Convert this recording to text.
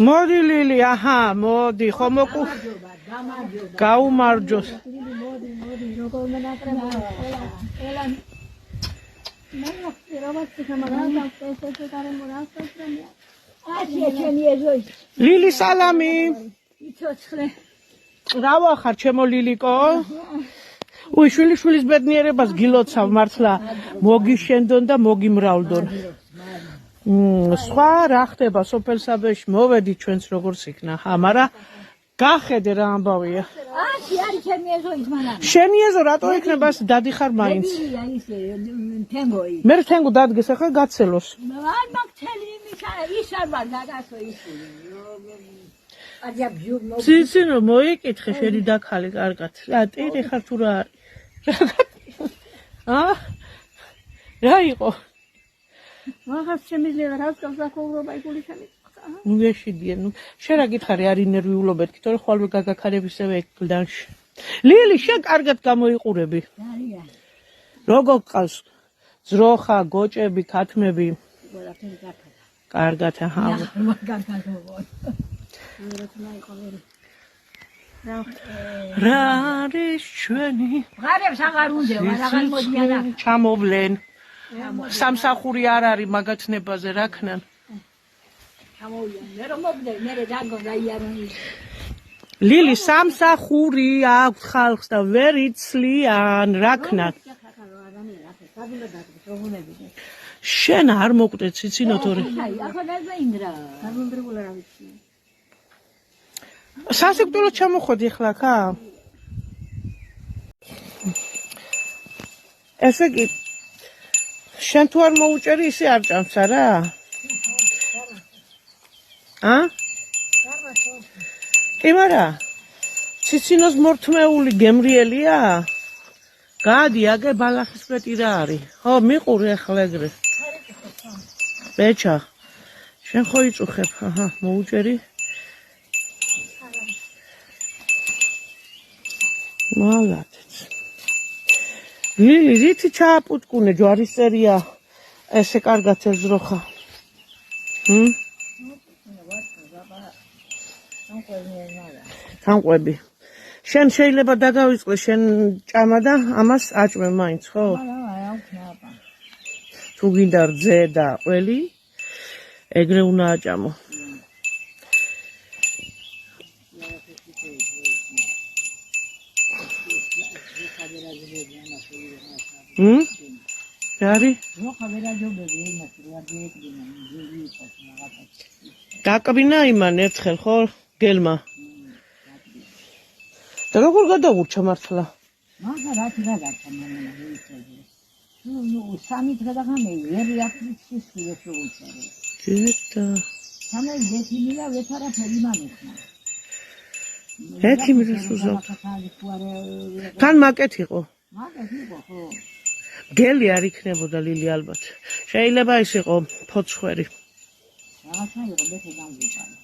მოდი ლილი, აჰა, მოდი, ხო მოკუ. გაუმარჯოს. ლილი სალამი. რა ვახარ ჩემო ლილიკო? უი შვილიშვილის ბედნიერებას გილოცავ მართლა მოგიშენდონ და მოგიმრავლდონ. სხვა რა ხდება სოფელსაბეში მოვედი ჩვენც როგორც იქნა ხა მაგრამ გახედე რა ამბავია არის ჩემი ეზო ის მანამ შენი ეზო რატო იქნება ეს დადიხარ მაინც თენგოი მე თენგო დადგეს ახლა გაცელოს არ მაგთელი ის არ ვარ დაგასო ის ციცინო მოიკითხე შენი დაქალი კარგად რა ტირი ხარ თუ რა არის რა იყო მაგას შემიძლია რასკავს ახურობა იგული შენი ნუ ეშიდია ნუ შენ რა გითხარი არის ნერვიულობეთ თორე ხვალვე გაგაქარებისევე კლდანში ლილი შენ კარგად გამოიყურები როგორ ყავს ძროხა გოჭები ქათმები კარგად აჰა რა არის ჩვენი ღარებს აღარ უნდა აღარ მოდიან ჩამოვლენ სამსახური არ არის მაგათნებაზე რა ქნან მე რომ მოგდე მე დაგო გაიარონი ლილი სამსახური აქვს ხალხს და ვერ იცლიან რა ქნან შენ არ მოკვდე ციცინო თორე ახლა დაინდრა გამომბრებულა რა ვიცი სასიკვდილო ჩამოხვედი ახლა ხა ესე იგი შენ თუ არ მოუჭერი ისე არ ჭამს არა კი მარა ციცინოს მორთმეული გემრიელია გადი აგე ბალახის პეტი რა არის ხო მიყურე ახლა ეგრე ბეჭა შენ ხო იწუხებ აჰა მოუჭერი მაგათაც ლილი რითი ჩააპუტკუნე ჯვარის წერია ესე კარგად ეძროხა თანყვები შენ შეიძლება დაგავიწყე შენ ჭამა და ამას აჭმე მაინც ხო თუ გინდა რძე და ყველი ეგრე უნდა აჭამო რარი გაკბინა იმან ერთხელ ხო გელმა და როგორ გადაურჩა მართლა მაგა რათი გადარჩა მამანა ვიწერე ნუ სამი დღე და გამე ვერი აფრიცის სულეს უწერე ჯეტა სამე დეფინა ვეთარა ფერიმანეხნა ეთიმი რუსუზო თან მაკეთ იყო მაგას იყო ხო გელი არ იქნებოდა ლილი ალბათ შეიძლება ის იყო ფოცხვერი რაღაცა იყო მე გამგიყარა